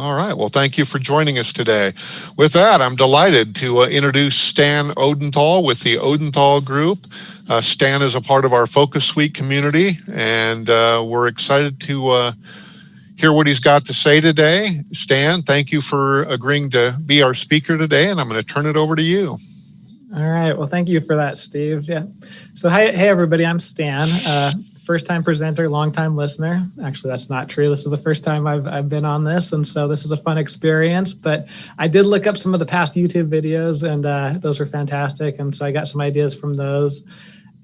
All right. Well, thank you for joining us today. With that, I'm delighted to introduce Stan Odenthal with the Odenthal Group. Stan is a part of our Focus Suite community, and we're excited to hear what he's got to say today. Stan, thank you for agreeing to be our speaker today, and I'm going to turn it over to you. All right. Well, thank you for that, Steve. Yeah. So, hey, everybody. I'm Stan. First-time presenter, long-time listener. Actually, that's not true. This is the first time I've been on this, and so this is a fun experience. But I did look up some of the past YouTube videos, and those were fantastic. And so I got some ideas from those.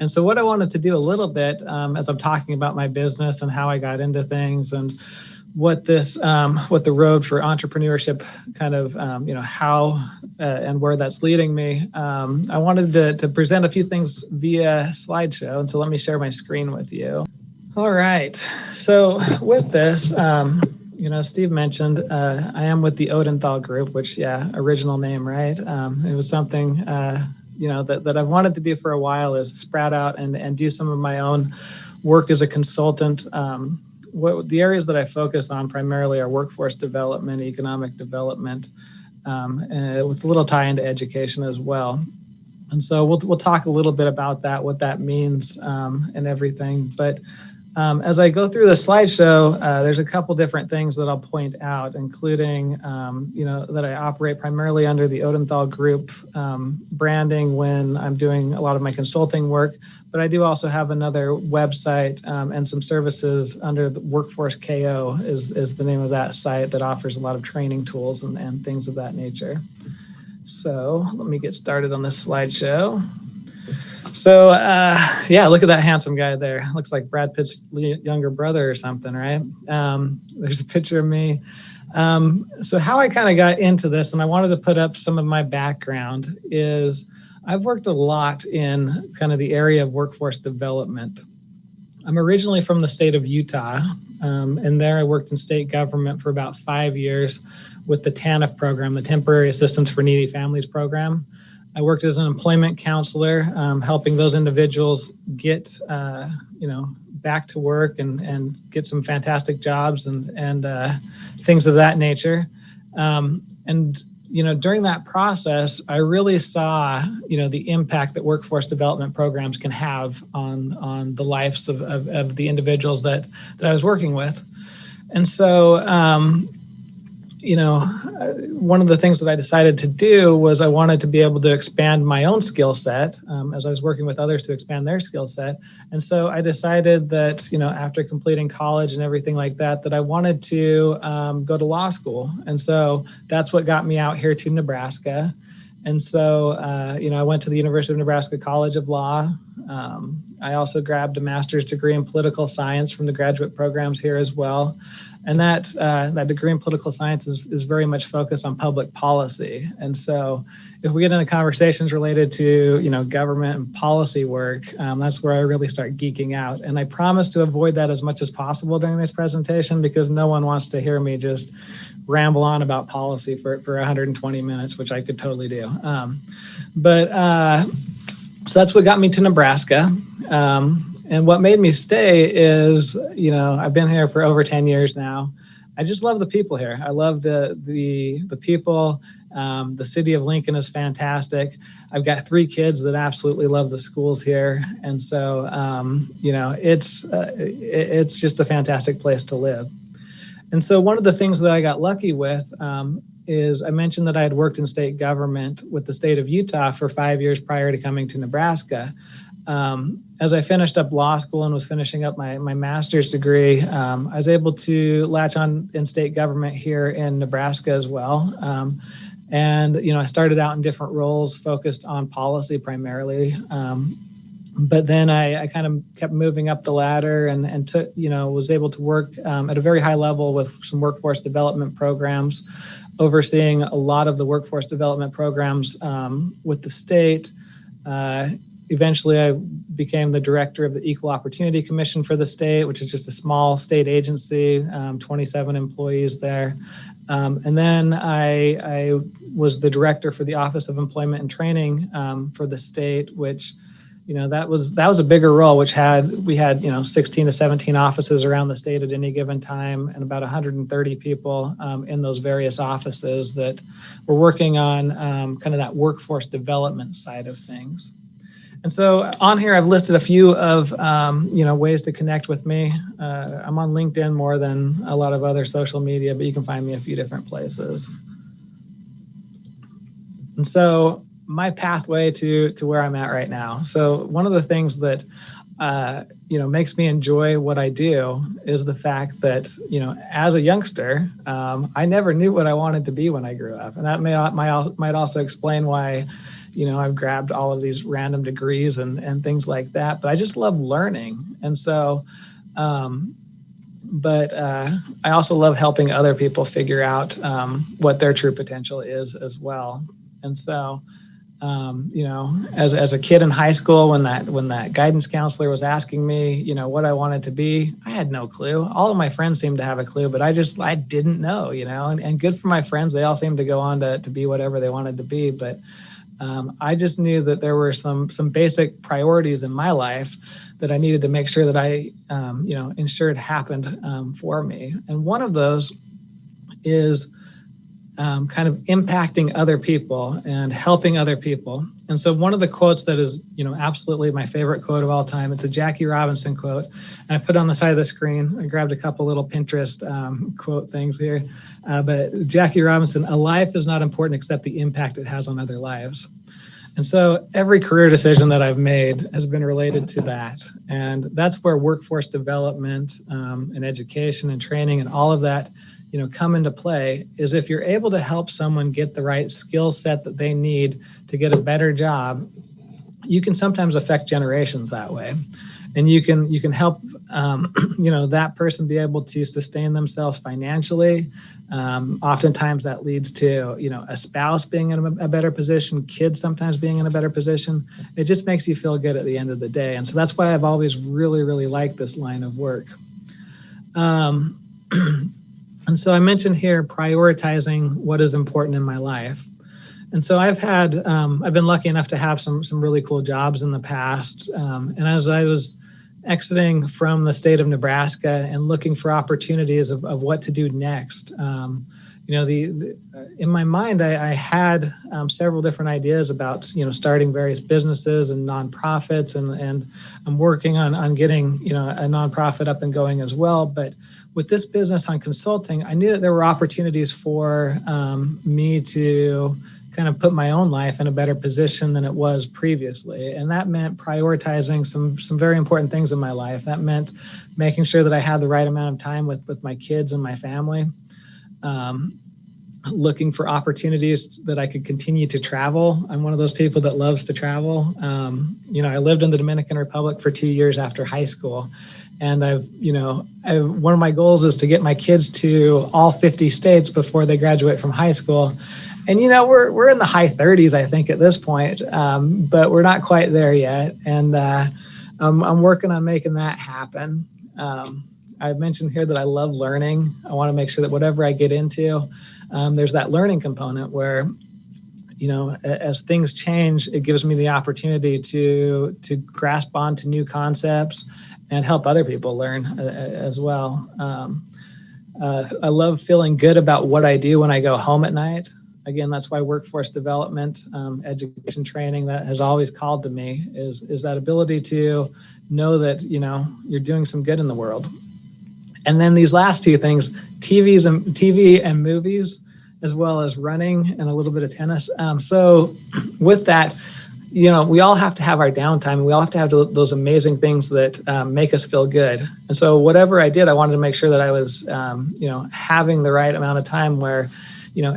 And so what I wanted to do a little bit as I'm talking about my business and how I got into things and what the road for entrepreneurship kind of, how and where that's leading me. I wanted to present a few things via slideshow. And so let me share my screen with you. All right. So with this, Steve mentioned, I am with the Odenthal Group, which, original name, right? It was something, that I've wanted to do for a while, is sprout out and do some of my own work as a consultant. The areas that I focus on primarily are workforce development, economic development, with a little tie into education as well. And so we'll talk a little bit about that, what that means, and everything. But as I go through the slideshow, there's a couple different things that I'll point out, including, that I operate primarily under the Odenthal Group branding when I'm doing a lot of my consulting work. But I do also have another website and some services under the Workforce KO is the name of that site that offers a lot of training tools and things of that nature. So let me get started on this slideshow. So, look at that handsome guy there. Looks like Brad Pitt's younger brother or something, right? There's a picture of me. So how I kind of got into this, and I wanted to put up some of my background, is I've worked a lot in kind of the area of workforce development. I'm originally from the state of Utah, and there I worked in state government for about 5 years with the TANF program, the Temporary Assistance for Needy Families program. I worked as an employment counselor, helping those individuals get, back to work and get some fantastic jobs and things of that nature. During that process, I really saw, the impact that workforce development programs can have on the lives of the individuals that I was working with. And so, one of the things that I decided to do was I wanted to be able to expand my own skill set as I was working with others to expand their skill set. And so I decided that, after completing college and everything like that, that I wanted to go to law school. And so that's what got me out here to Nebraska. And so, I went to the University of Nebraska College of Law. I also grabbed a master's degree in political science from the graduate programs here as well. And that degree in political science is very much focused on public policy. And so if we get into conversations related to, government and policy work, that's where I really start geeking out. And I promise to avoid that as much as possible during this presentation, because no one wants to hear me just ramble on about policy for 120 minutes, which I could totally do. So that's what got me to Nebraska. And what made me stay is, I've been here for over 10 years now. I just love the people here. I love the people. The city of Lincoln is fantastic. I've got 3 kids that absolutely love the schools here. And so, it's just a fantastic place to live. And so one of the things that I got lucky with is I mentioned that I had worked in state government with the state of Utah for 5 years prior to coming to Nebraska. As I finished up law school and was finishing up my master's degree, I was able to latch on in state government here in Nebraska as well. I started out in different roles focused on policy primarily. But then I kind of kept moving up the ladder and took, was able to work at a very high level with some workforce development programs, overseeing a lot of the workforce development programs with the state. Eventually, I became the director of the Equal Opportunity Commission for the state, which is just a small state agency, 27 employees there. And then I was the director for the Office of Employment and Training for the state, which, that was a bigger role, which we had 16 to 17 offices around the state at any given time, and about 130 people in those various offices that were working on kind of that workforce development side of things. And so on here, I've listed a few of ways to connect with me. I'm on LinkedIn more than a lot of other social media, but you can find me a few different places. And so my pathway to where I'm at right now. So one of the things that makes me enjoy what I do is the fact that as a youngster, I never knew what I wanted to be when I grew up, and that might also explain why I've grabbed all of these random degrees and things like that. But I just love learning, and so. But I also love helping other people figure out what their true potential is as well. And so, as a kid in high school, when that guidance counselor was asking me, what I wanted to be, I had no clue. All of my friends seemed to have a clue, but I didn't know, and good for my friends. They all seemed to go on to be whatever they wanted to be. But I just knew that there were some basic priorities in my life that I needed to make sure that I, ensured happened for me. And one of those is kind of impacting other people and helping other people. And so one of the quotes that is, absolutely my favorite quote of all time, it's a Jackie Robinson quote. And I put it on the side of the screen. I grabbed a couple little Pinterest quote things here. But Jackie Robinson, a life is not important except the impact it has on other lives. And so every career decision that I've made has been related to that. And that's where workforce development and education and training and all of that come into play, is if you're able to help someone get the right skill set that they need to get a better job, you can sometimes affect generations that way. And you can help, that person be able to sustain themselves financially. Oftentimes that leads to, a spouse being in a better position, kids sometimes being in a better position. It just makes you feel good at the end of the day. And so that's why I've always really, really liked this line of work. And so I mentioned here prioritizing what is important in my life. And so I've been lucky enough to have some really cool jobs in the past. And as I was exiting from the state of Nebraska and looking for opportunities of what to do next, in my mind, I had several different ideas about, starting various businesses and nonprofits, and I'm working on getting, a nonprofit up and going as well. But with this business on consulting, I knew that there were opportunities for me to kind of put my own life in a better position than it was previously. And that meant prioritizing some very important things in my life. That meant making sure that I had the right amount of time with my kids and my family. Looking for opportunities that I could continue to travel. I'm one of those people that loves to travel. I lived in the Dominican Republic for 2 years after high school. And one of my goals is to get my kids to all 50 states before they graduate from high school. And, we're in the high 30s, I think, at this point, but we're not quite there yet. And I'm working on making that happen. I've mentioned here that I love learning. I want to make sure that whatever I get into, there's that learning component where, as things change, it gives me the opportunity to grasp onto new concepts and help other people learn as well. I love feeling good about what I do when I go home at night. Again, that's why workforce development, education training, that has always called to me, is that ability to know that, you're doing some good in the world. And then these last two things, TV and movies, as well as running and a little bit of tennis. So with that, we all have to have our downtime. We all have to have those amazing things that make us feel good. And so whatever I did, I wanted to make sure that I was, having the right amount of time where,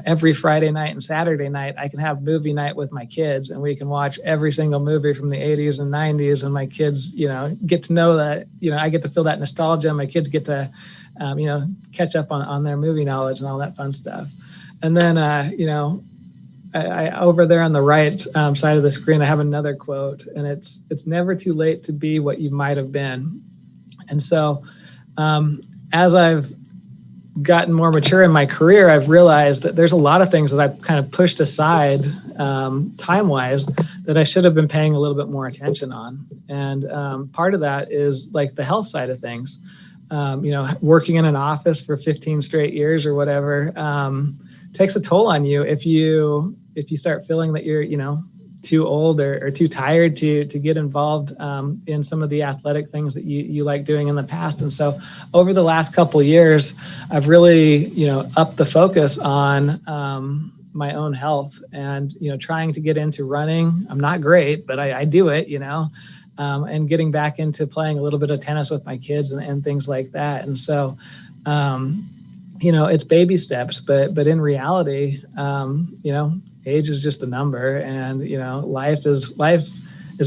every Friday night and Saturday night, I can have movie night with my kids, and we can watch every single movie from the 80s and 90s. And my kids, get to know that, I get to feel that nostalgia. My kids get to, catch up on their movie knowledge and all that fun stuff. And then, I over there on the right side of the screen, I have another quote, and it's never too late to be what you might have been. And so as I've gotten more mature in my career, I've realized that there's a lot of things that I've kind of pushed aside time-wise that I should have been paying a little bit more attention on. And part of that is like the health side of things. Working in an office for 15 straight years or whatever takes a toll on you if you start feeling that you're, too old or too tired to get involved in some of the athletic things that you like doing in the past. And so over the last couple of years, I've really, upped the focus on my own health and, trying to get into running. I'm not great, but I do it, and getting back into playing a little bit of tennis with my kids and things like that. And so, it's baby steps, but in reality, age is just a number, and life is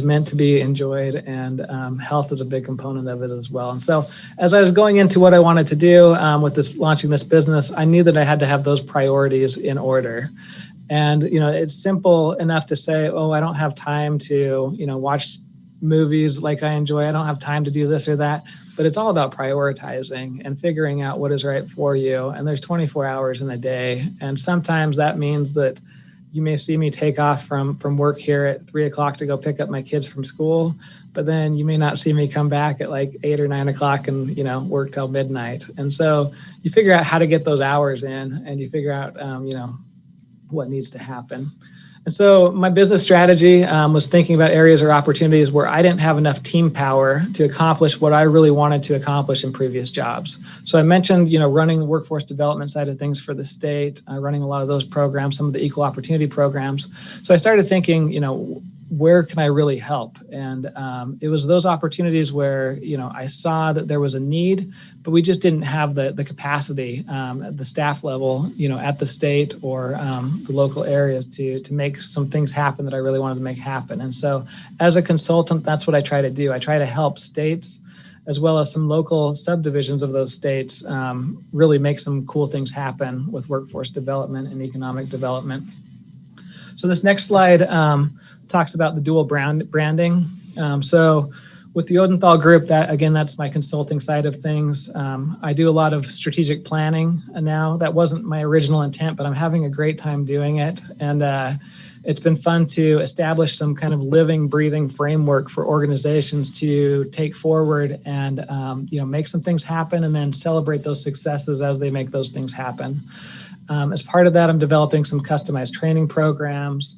meant to be enjoyed, and health is a big component of it as well. And so, as I was going into what I wanted to do with launching this business, I knew that I had to have those priorities in order. And it's simple enough to say, oh, I don't have time to watch movies like I enjoy. I don't have time to do this or that. But it's all about prioritizing and figuring out what is right for you. And there's 24 hours in a day, and sometimes that means that you may see me take off from work here at 3 o'clock to go pick up my kids from school, but then you may not see me come back at like 8 or 9 o'clock and, work till midnight. And so you figure out how to get those hours in, and you figure out, what needs to happen. And so my business strategy was thinking about areas or opportunities where I didn't have enough team power to accomplish what I really wanted to accomplish in previous jobs. So I mentioned, running the workforce development side of things for the state, running a lot of those programs, some of the equal opportunity programs. So I started thinking, where can I really help? And it was those opportunities where, I saw that there was a need, but we just didn't have the capacity at the staff level, at the state or the local areas to make some things happen that I really wanted to make happen. And so as a consultant, that's what I try to do. I try to help states as well as some local subdivisions of those states really make some cool things happen with workforce development and economic development. So this next slide talks about the dual branding. So with the Odenthal Group, that's my consulting side of things. I do a lot of strategic planning now. That wasn't my original intent, but I'm having a great time doing it. And it's been fun to establish some kind of living, breathing framework for organizations to take forward and make some things happen and then celebrate those successes as they make those things happen. As part of that, I'm developing some customized training programs,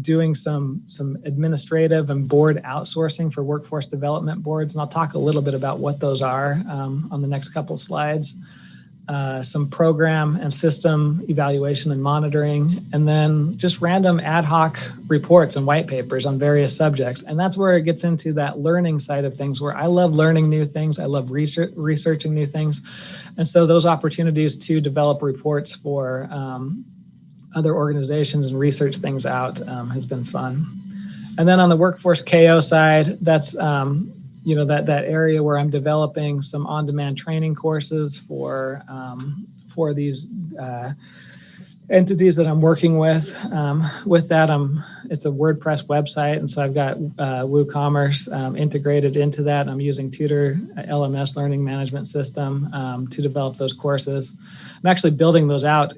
doing some administrative and board outsourcing for workforce development boards. And I'll talk a little bit about what those are on the next couple slides. Some program and system evaluation and monitoring, and then just random ad hoc reports and white papers on various subjects. And that's where it gets into that learning side of things, where I love learning new things. I love researching new things. And so those opportunities to develop reports for other organizations and research things out has been fun. And then on the workforce KO side, that's that area where I'm developing some on-demand training courses for these entities that I'm working with. With that, it's a WordPress website, and so I've got WooCommerce integrated into that. I'm using Tutor LMS learning management system to develop those courses. I'm actually building those out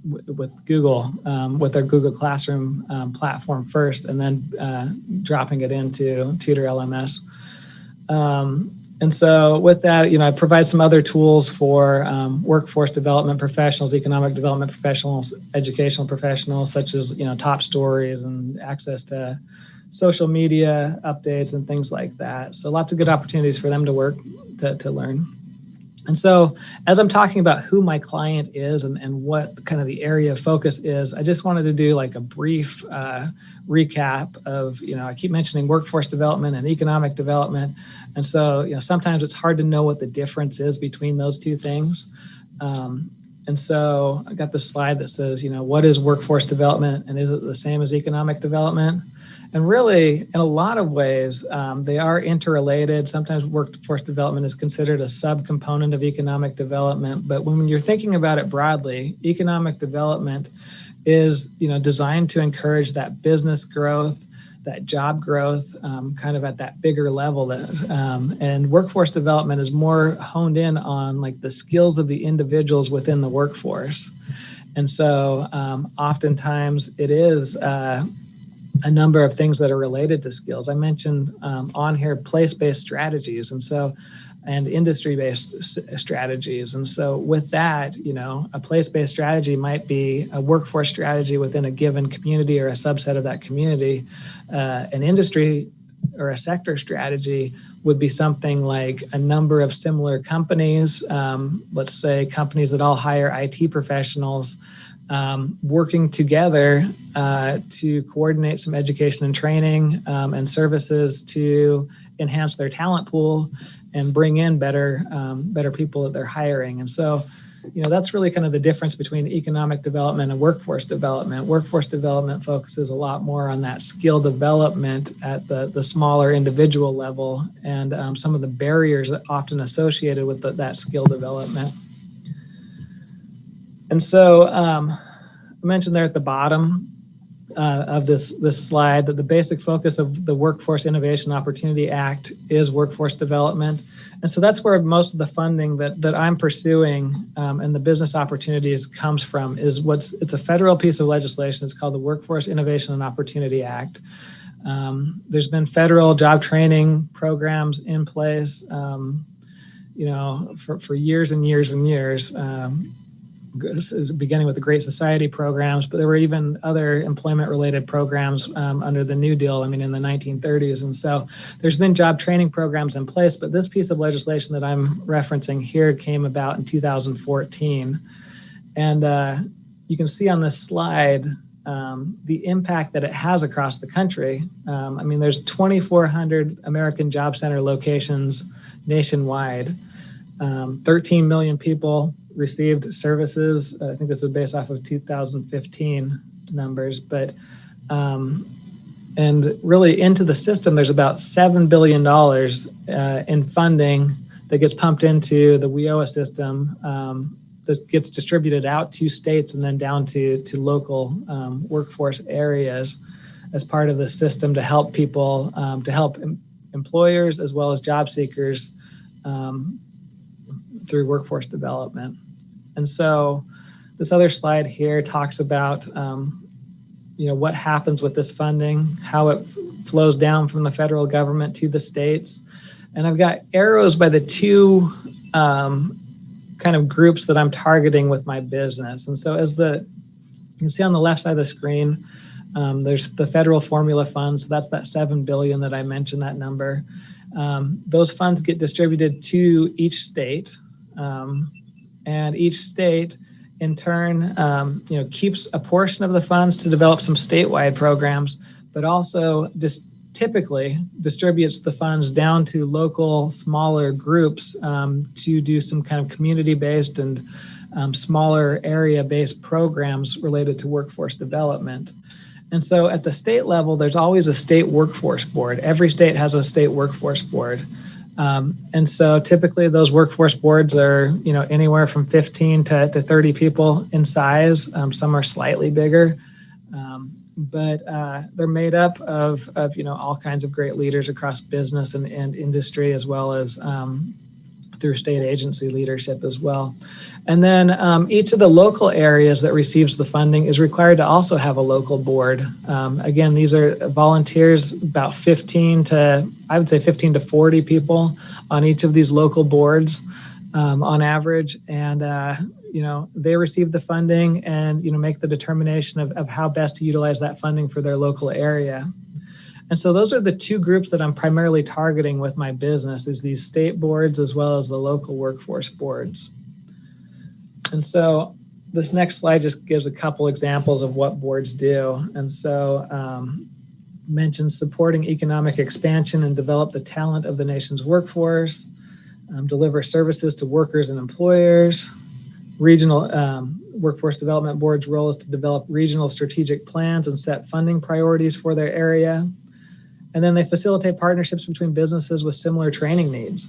with Google, with their Google Classroom platform first, and then dropping it into Tutor LMS. And so with that, I provide some other tools for workforce development professionals, economic development professionals, educational professionals, such as, top stories and access to social media updates and things like that. So lots of good opportunities for them to work, to learn. And so as I'm talking about who my client is and what kind of the area of focus is, I just wanted to do like a brief recap of, I keep mentioning workforce development and economic development. And so, sometimes it's hard to know what the difference is between those two things. And so I got this slide that says, what is workforce development and is it the same as economic development? And really, in a lot of ways, they are interrelated. Sometimes workforce development is considered a subcomponent of economic development. But when you're thinking about it broadly, economic development is, designed to encourage that business growth, that job growth, kind of at that bigger level. And workforce development is more honed in on like the skills of the individuals within the workforce. And so oftentimes it is a number of things that are related to skills. I mentioned on here place-based strategies, and industry-based strategies. And so with that, a place-based strategy might be a workforce strategy within a given community or a subset of that community. An industry or a sector strategy would be something like a number of similar companies, let's say companies that all hire IT professionals, working together to coordinate some education and training and services to enhance their talent pool and bring in better people that they're hiring. And so, that's really kind of the difference between economic development and workforce development. Workforce development focuses a lot more on that skill development at the smaller individual level and some of the barriers that often associated with that skill development. And so I mentioned there at the bottom of this slide that the basic focus of the Workforce Innovation Opportunity Act is workforce development. And so that's where most of the funding that I'm pursuing and the business opportunities comes from. It's a federal piece of legislation. It's called the Workforce Innovation and Opportunity Act. There's been federal job training programs in place, for years and years and years. Beginning with the Great Society programs, but there were even other employment-related programs under the New Deal, in the 1930s. And so there's been job training programs in place, but this piece of legislation that I'm referencing here came about in 2014. And you can see on this slide the impact that it has across the country. There's 2,400 American Job Center locations nationwide, 13 million people received services. I think this is based off of 2015 numbers, but and really into the system, there's about $7 billion in funding that gets pumped into the WIOA system that gets distributed out to states and then down to local workforce areas as part of the system to help people, to help employers as well as job seekers through workforce development. And so this other slide here talks about, what happens with this funding, how it flows down from the federal government to the states. And I've got arrows by the two kind of groups that I'm targeting with my business. And so you can see on the left side of the screen, there's the federal formula funds. So that's that $7 billion that I mentioned, that number. Those funds get distributed to each state. And each state, in turn, keeps a portion of the funds to develop some statewide programs, but also just typically distributes the funds down to local, smaller groups to do some kind of community-based and smaller area-based programs related to workforce development. And so at the state level, there's always a state workforce board. Every state has a state workforce board. And so typically those workforce boards are, anywhere from 15 to 30 people in size. Some are slightly bigger, but they're made up of all kinds of great leaders across business and industry, as well as through state agency leadership as well. And then each of the local areas that receives the funding is required to also have a local board. Again, these are volunteers, about 15 to 40 people on each of these local boards on average. And, they receive the funding and, make the determination of how best to utilize that funding for their local area. And so those are the two groups that I'm primarily targeting with my business, is these state boards as well as the local workforce boards. And so this next slide just gives a couple examples of what boards do. And so mentions supporting economic expansion and develop the talent of the nation's workforce, deliver services to workers and employers. Regional workforce development boards' role is to develop regional strategic plans and set funding priorities for their area. And then they facilitate partnerships between businesses with similar training needs.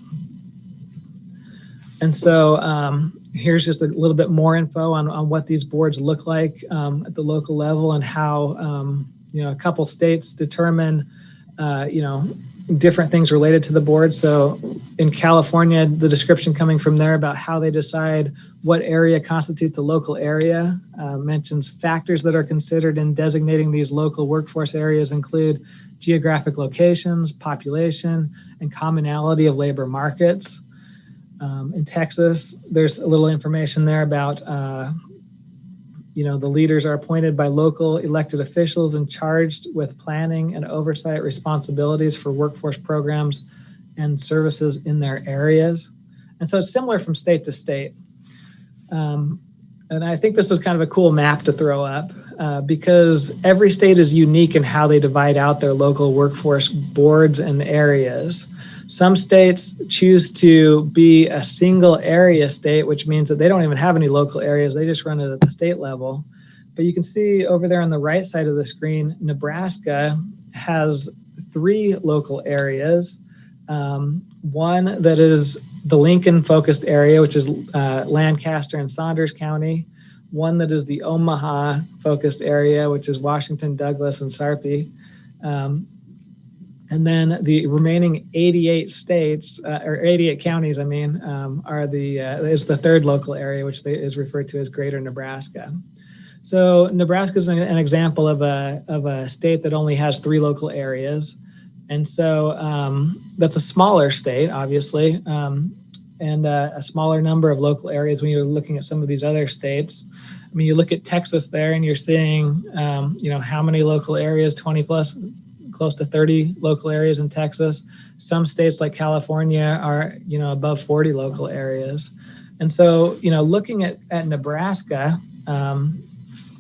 And so here's just a little bit more info on what these boards look like at the local level and how A couple states determine, different things related to the board. So in California, the description coming from there about how they decide what area constitutes a local area mentions factors that are considered in designating these local workforce areas include geographic locations, population, and commonality of labor markets. In Texas, there's a little information there about the leaders are appointed by local elected officials and charged with planning and oversight responsibilities for workforce programs and services in their areas. And so it's similar from state to state. And I think this is kind of a cool map to throw up because every state is unique in how they divide out their local workforce boards and areas. Some states choose to be a single area state, which means that they don't even have any local areas. They just run it at the state level. But you can see over there on the right side of the screen, Nebraska has 3 local areas. One that is the Lincoln-focused area, which is Lancaster and Saunders County. One that is the Omaha-focused area, which is Washington, Douglas, and Sarpy. And then the remaining 88 states, or 88 counties, is the 3rd local area, which is referred to as Greater Nebraska. So Nebraska is an example of a state that only has 3 local areas. And so that's a smaller state, obviously, and a smaller number of local areas when you're looking at some of these other states. I mean, you look at Texas there and you're seeing, how many local areas, 20 plus, close to 30 local areas in Texas. Some states like California are, above 40 local areas. And so, looking at Nebraska,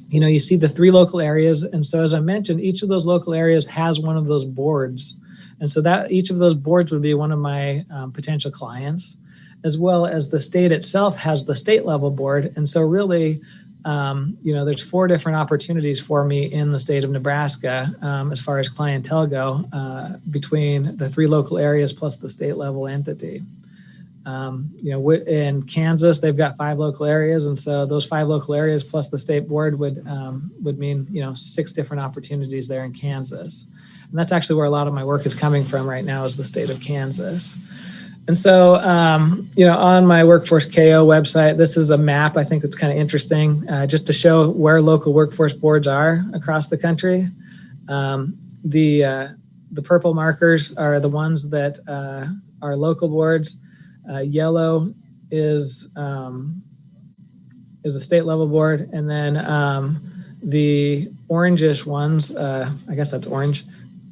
you see the 3 local areas. And so, as I mentioned, each of those local areas has one of those boards. And so that each of those boards would be one of my potential clients, as well as the state itself has the state level board. And so really, there's 4 different opportunities for me in the state of Nebraska as far as clientele go between the 3 local areas plus the state level entity. In Kansas, they've got 5 local areas. And so those 5 local areas plus the state board would mean, 6 different opportunities there in Kansas. And that's actually where a lot of my work is coming from right now is the state of Kansas. And so, on my Workforce KO website, this is a map. I think it's kind of interesting just to show where local workforce boards are across the country. The purple markers are the ones that are local boards. Yellow is a state level board. And then the orangish ones, I guess that's orange,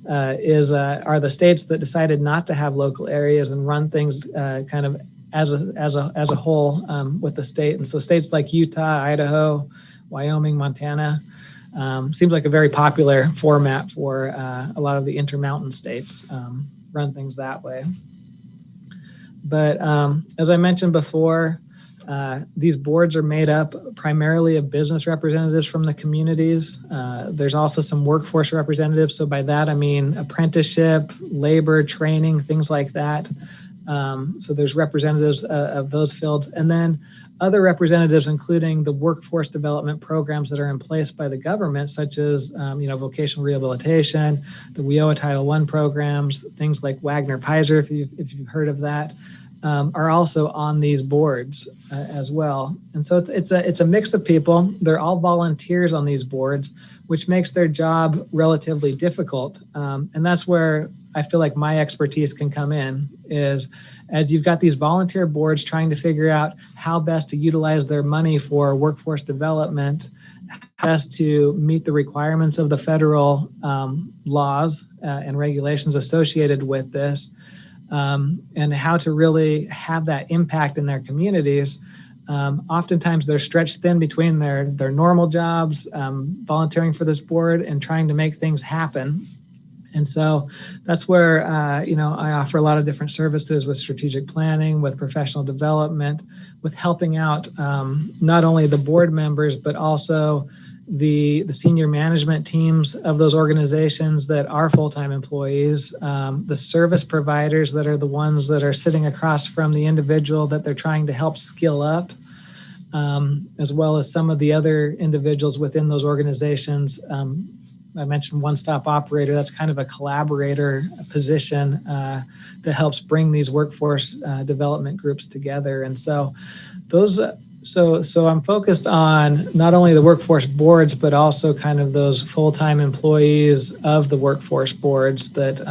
are the states that decided not to have local areas and run things kind of as a whole with the state. And so states like Utah, Idaho, Wyoming, Montana seems like a very popular format for a lot of the intermountain states run things that way. But as I mentioned before, these boards are made up primarily of business representatives from the communities. There's also some workforce representatives. So by that, I mean apprenticeship, labor, training, things like that. So there's representatives of those fields. And then other representatives, including the workforce development programs that are in place by the government, such as vocational rehabilitation, the WIOA Title I programs, things like Wagner-Pizer, if you've heard of that. Are also on these boards as well. And so it's a mix of people. They're all volunteers on these boards, which makes their job relatively difficult. And that's where I feel like my expertise can come in, is as you've got these volunteer boards trying to figure out how best to utilize their money for workforce development, how best to meet the requirements of the federal laws and regulations associated with this, and how to really have that impact in their communities. Oftentimes they're stretched thin between their normal jobs, volunteering for this board and trying to make things happen. And so that's where, I offer a lot of different services with strategic planning, with professional development, with helping out not only the board members, but also the senior management teams of those organizations that are full-time employees, the service providers that are the ones that are sitting across from the individual that they're trying to help skill up, as well as some of the other individuals within those organizations, I mentioned one-stop operator. That's kind of a collaborator position that helps bring these workforce development groups together. And so those, so I'm focused on not only the workforce boards, but also kind of those full-time employees of the workforce boards that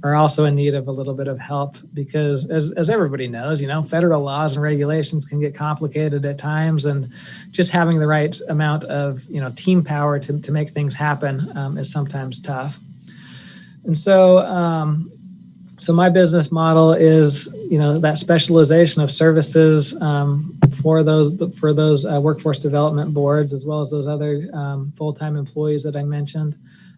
are also in need of a little bit of help, because as everybody knows, federal laws and regulations can get complicated at times, and just having the right amount of, team power to make things happen is sometimes tough. And so, so my business model is, that specialization of services for those workforce development boards, as well as those other full-time employees that I mentioned.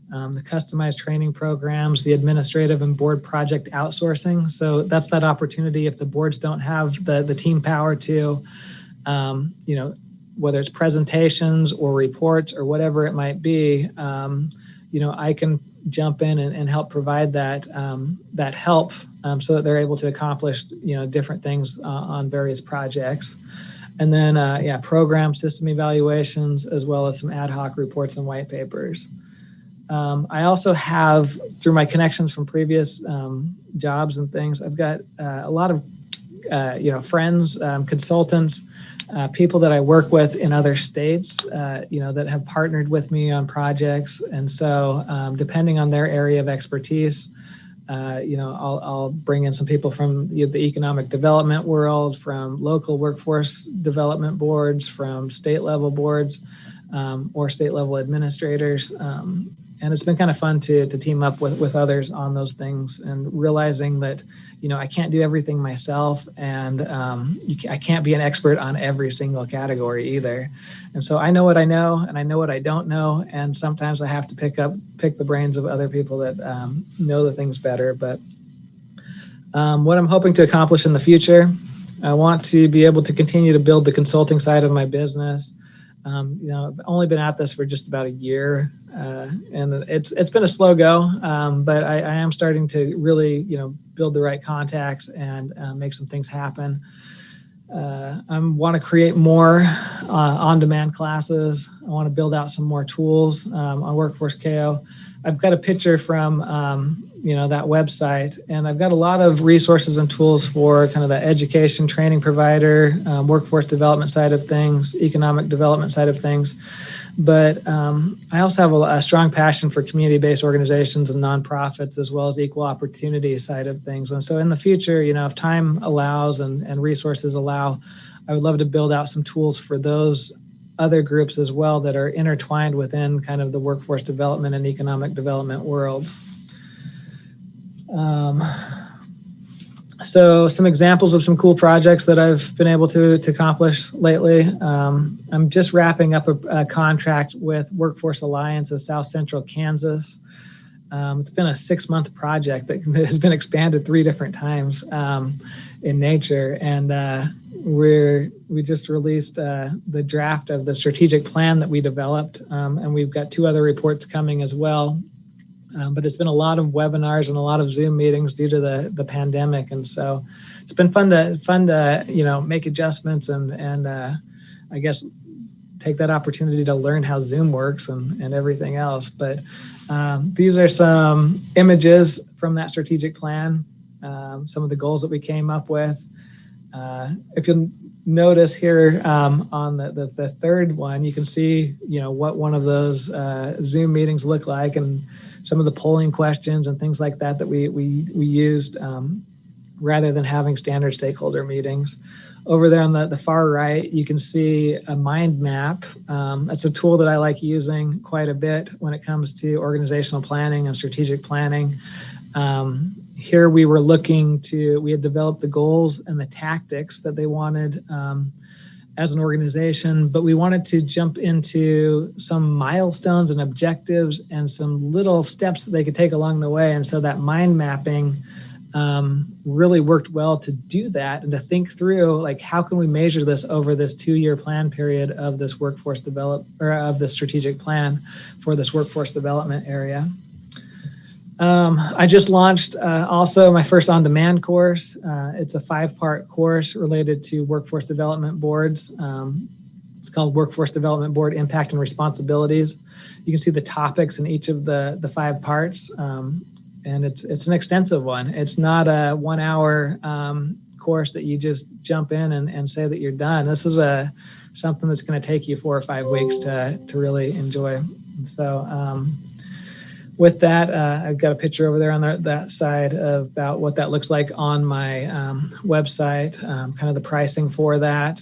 The customized training programs, the administrative and board project outsourcing. So that's that opportunity if the boards don't have the team power to, whether it's presentations or reports or whatever it might be, I can jump in and help provide that help so that they're able to accomplish, different things on various projects. And then, program system evaluations, as well as some ad hoc reports and white papers. I also have, through my connections from previous jobs and things, I've got a lot of, friends, consultants, people that I work with in other states, that have partnered with me on projects. And so depending on their area of expertise, I'll bring in some people from the economic development world, from local workforce development boards, from state level boards, or state level administrators. And it's been kind of fun to team up with others on those things, and realizing that, I can't do everything myself, and I can't be an expert on every single category either. And so I know what I know, and I know what I don't know. And sometimes I have to pick the brains of other people that know the things better. But what I'm hoping to accomplish in the future, I want to be able to continue to build the consulting side of my business. I've only been at this for just about a year, and it's been a slow go, but I am starting to really, build the right contacts and make some things happen. I want to create more on-demand classes. I want to build out some more tools on Workforce KO. I've got a picture from that website, and I've got a lot of resources and tools for kind of the education training provider, workforce development side of things, economic development side of things. But I also have a strong passion for community-based organizations and nonprofits, as well as equal opportunity side of things. And so in the future, if time allows and resources allow, I would love to build out some tools for those other groups as well that are intertwined within kind of the workforce development and economic development worlds. So some examples of some cool projects that I've been able to accomplish lately. I'm just wrapping up a contract with Workforce Alliance of South Central Kansas. It's been a 6-month project that has been expanded 3 different times in nature. And we just released the draft of the strategic plan that we developed. And we've got 2 other reports coming as well. But it's been a lot of webinars and a lot of Zoom meetings due to the pandemic, and so it's been fun to make adjustments and I guess take that opportunity to learn how Zoom works and everything else. But these are some images from that strategic plan, some of the goals that we came up with. If you'll notice here on the third one, you can see what one of those Zoom meetings look like, and some of the polling questions and things like that we used rather than having standard stakeholder meetings. Over there on the far right, you can see a mind map. That's a tool that I like using quite a bit when it comes to organizational planning and strategic planning. Here we had developed the goals and the tactics that they wanted as an organization, but we wanted to jump into some milestones and objectives and some little steps that they could take along the way. And so that mind mapping really worked well to do that and to think through, like, how can we measure this over this 2-year plan period of this of the strategic plan for this workforce development area. I just launched also my first on-demand course. It's a 5-part course related to workforce development boards. It's called Workforce Development Board Impact and Responsibilities. You can see the topics in each of the 5 parts, and it's an extensive one. It's not a 1 hour course that you just jump in and say that you're done. This is something that's going to take you 4 or 5 weeks to really enjoy. So with that, I've got a picture over there on that side about what that looks like on my website, kind of the pricing for that.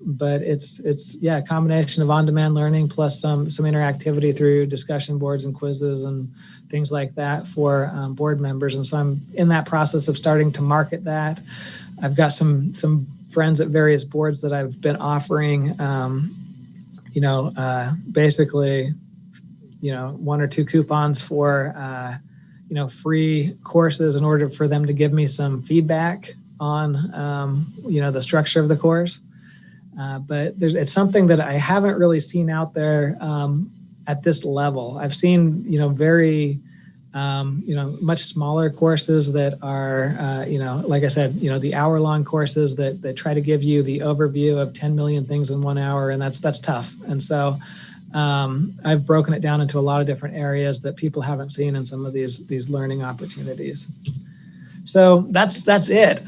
But it's a combination of on-demand learning plus some interactivity through discussion boards and quizzes and things like that for board members. And so I'm in that process of starting to market that. I've got some friends at various boards that I've been offering, basically, 1 or 2 coupons for, free courses in order for them to give me some feedback on, the structure of the course. But it's something that I haven't really seen out there at this level. I've seen, very, much smaller courses that are, like I said, the hour-long courses that try to give you the overview of 10 million things in 1 hour, and that's tough. And so I've broken it down into a lot of different areas that people haven't seen in some of these learning opportunities. So that's it.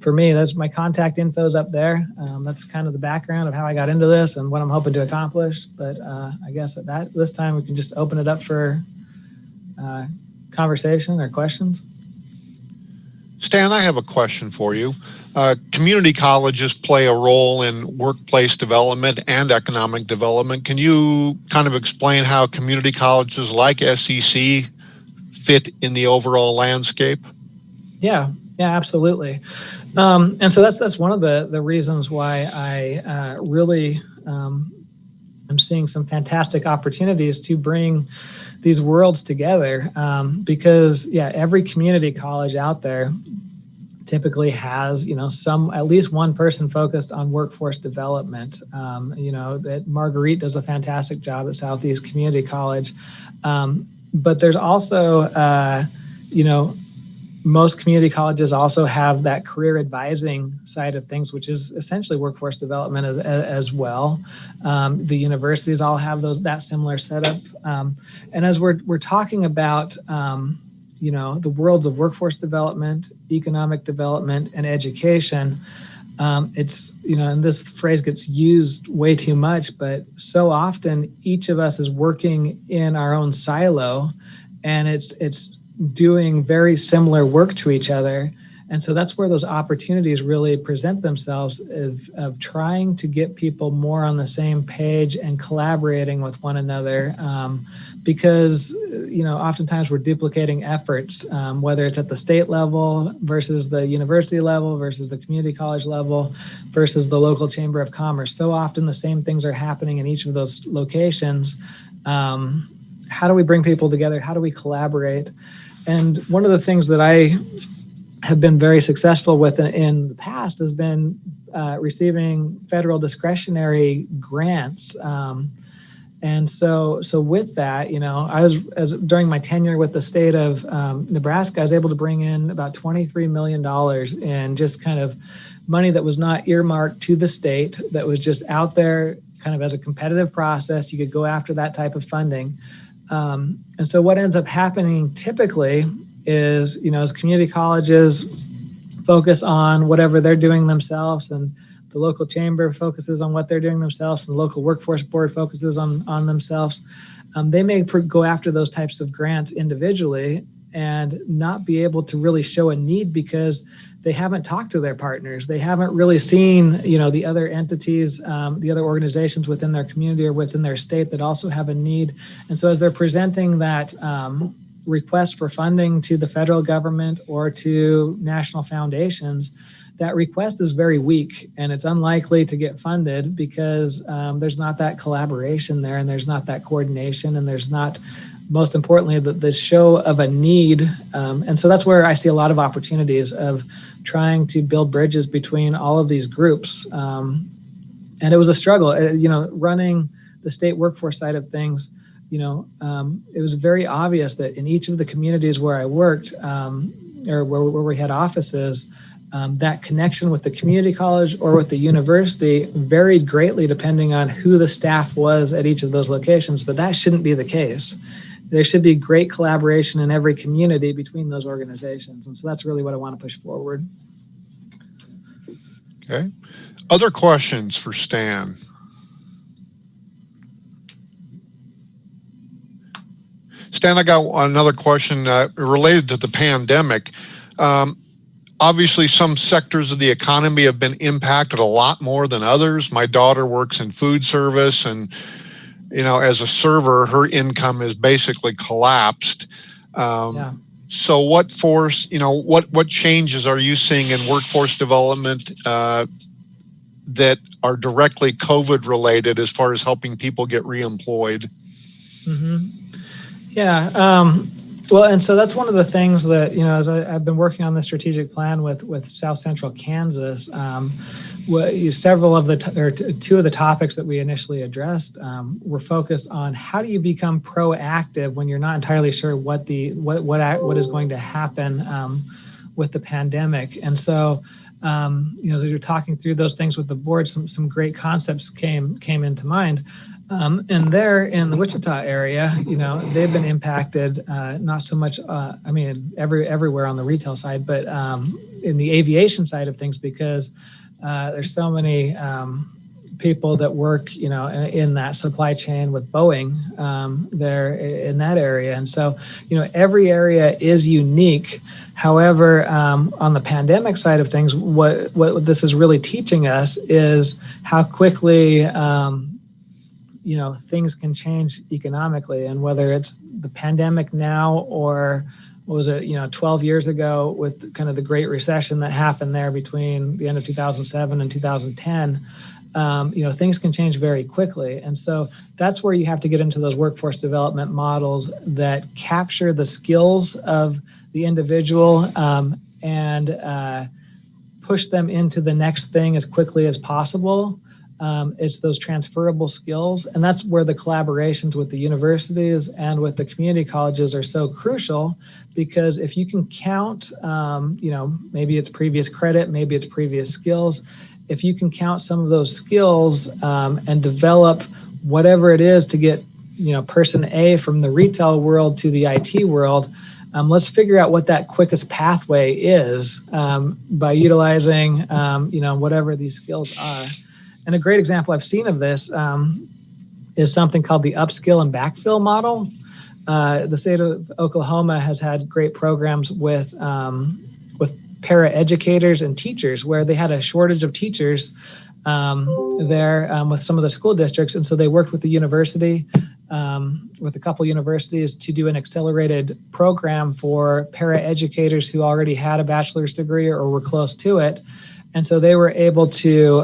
For me, that's my contact info's up there. That's kind of the background of how I got into this and what I'm hoping to accomplish. But I guess this time we can just open it up for conversation or questions. Stan, I have a question for you. Community colleges play a role in workplace development and economic development. Can you kind of explain how community colleges like SEC fit in the overall landscape? Yeah, absolutely. And so that's one of the reasons why I really am seeing some fantastic opportunities to bring these worlds together, because every community college out there typically has, at least one person focused on workforce development. That Marguerite does a fantastic job at Southeast Community College. But there's also, most community colleges also have that career advising side of things, which is essentially workforce development as well. The universities all have that similar setup. And as we're talking about, the worlds of workforce development, economic development, and education, it's, and this phrase gets used way too much, but so often each of us is working in our own silo, and it's doing very similar work to each other. And so that's where those opportunities really present themselves of trying to get people more on the same page and collaborating with one another. Because, oftentimes we're duplicating efforts, whether it's at the state level versus the university level versus the community college level versus the local chamber of commerce. So often the same things are happening in each of those locations. How do we bring people together? How do we collaborate? And one of the things that I have been very successful with in the past has been receiving federal discretionary grants. And so with that, during my tenure with the state of Nebraska, I was able to bring in about $23 million in just kind of money that was not earmarked to the state, that was just out there kind of as a competitive process. You could go after that type of funding. And so what ends up happening typically is, as community colleges focus on whatever they're doing themselves, and the local chamber focuses on what they're doing themselves, and the local workforce board focuses on themselves, they may go after those types of grants individually and not be able to really show a need because they haven't talked to their partners. They haven't really seen, the other entities, the other organizations within their community or within their state that also have a need. And so as they're presenting that request for funding to the federal government or to national foundations, that request is very weak and it's unlikely to get funded because there's not that collaboration there, and there's not that coordination, and there's not, most importantly, the show of a need. And so that's where I see a lot of opportunities of trying to build bridges between all of these groups. And it was a struggle, running the state workforce side of things. It was very obvious that in each of the communities where I worked, or where we had offices, that connection with the community college or with the university varied greatly depending on who the staff was at each of those locations, but that shouldn't be the case. There should be great collaboration in every community between those organizations. And so that's really what I want to push forward. Okay. Other questions for Stan? Stan, I got another question related to the pandemic. Obviously, some sectors of the economy have been impacted a lot more than others. My daughter works in food service, and as a server, her income is basically collapsed. So, what changes are you seeing in workforce development that are directly COVID related as far as helping people get reemployed? Mm-hmm. Yeah. Well, and so that's one of the things that, as I've been working on the strategic plan with South Central Kansas, several of two of the topics that we initially addressed were focused on how do you become proactive when you're not entirely sure what is going to happen with the pandemic. And so, as you're talking through those things with the board, some great concepts came into mind. And there in the Wichita area, they've been impacted, not so much, everywhere on the retail side, but in the aviation side of things, because there's so many people that work, in that supply chain with Boeing there in that area. And so, every area is unique. However, on the pandemic side of things, what this is really teaching us is how quickly things can change economically, and whether it's the pandemic now or what was it, 12 years ago with kind of the Great Recession that happened there between the end of 2007 and 2010, things can change very quickly. And so that's where you have to get into those workforce development models that capture the skills of the individual and push them into the next thing as quickly as possible. It's those transferable skills. And that's where the collaborations with the universities and with the community colleges are so crucial, because if you can count, maybe it's previous credit, maybe it's previous skills. If you can count some of those skills and develop whatever it is to get, person A from the retail world to the IT world, let's figure out what that quickest pathway is by utilizing, whatever these skills are. And a great example I've seen of this is something called the upskill and backfill model. The state of Oklahoma has had great programs with para-educators and teachers, where they had a shortage of teachers there with some of the school districts. And so they worked with the university, with a couple universities, to do an accelerated program for para-educators who already had a bachelor's degree or were close to it. And so they were able to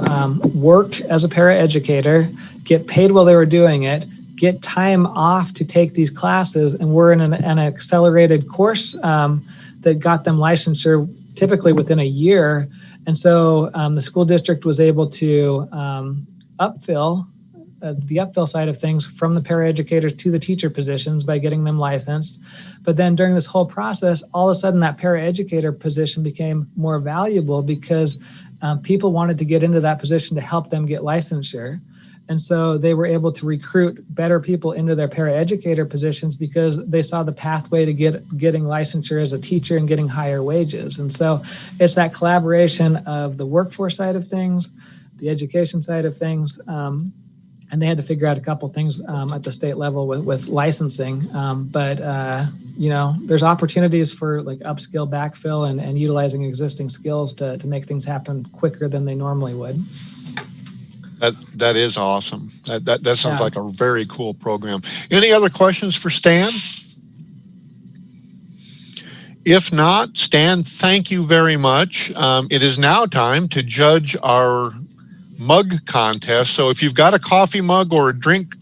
work as a paraeducator, get paid while they were doing it, get time off to take these classes, and were in an accelerated course that got them licensure typically within a year. And so the school district was able to upfill the upfill side of things from the paraeducators to the teacher positions by getting them licensed. But then during this whole process, all of a sudden that paraeducator position became more valuable because people wanted to get into that position to help them get licensure. And so they were able to recruit better people into their paraeducator positions because they saw the pathway to getting licensure as a teacher and getting higher wages. And so it's that collaboration of the workforce side of things, the education side of things, and they had to figure out a couple things at the state level with licensing. But there's opportunities for like upskill, backfill, and utilizing existing skills to make things happen quicker than they normally would. That is awesome. That sounds like a very cool program. Any other questions for Stan? If not, Stan, thank you very much. It is now time to judge our mug contest. So if you've got a coffee mug or a drink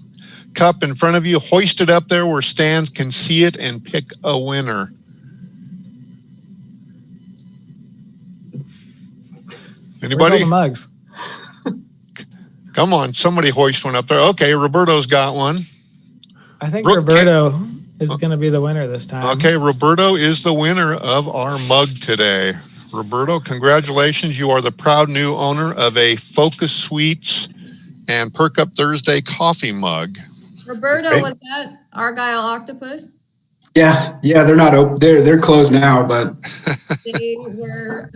cup in front of you, hoist it up there where Stan can see it and pick a winner. Anybody? Where's all the mugs? Come on, somebody hoist one up there. Okay, Roberto's got one. I think Roberto is going to be the winner this time. Okay, Roberto is the winner of our mug today. Roberto, congratulations. You are the proud new owner of a Focus Sweets and Perk Up Thursday coffee mug. Roberto, Great. was that Argyle Octopus? Yeah, they're not open. They're closed now, but They were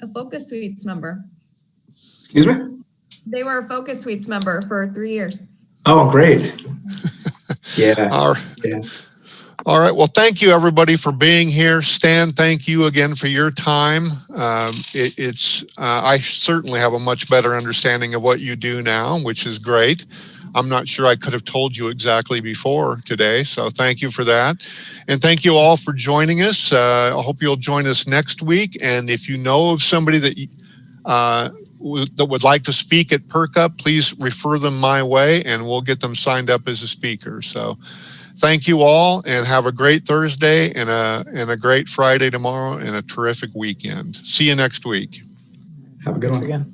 a Focus Suites member. excuse me. They were a Focus Suites member for 3 years. Oh, great. Yeah. All right. Yeah. All right. Well, thank you everybody for being here. Stan, thank you again for your time. I certainly have a much better understanding of what you do now, which is great. I'm not sure I could have told you exactly before today, so thank you for that. And thank you all for joining us. I hope you'll join us next week. And if you know of somebody that would like to speak at Perk Up, please refer them my way and we'll get them signed up as a speaker. So thank you all and have a great Thursday and a great Friday tomorrow and a terrific weekend. See you next week. Have a good Thanks one. again.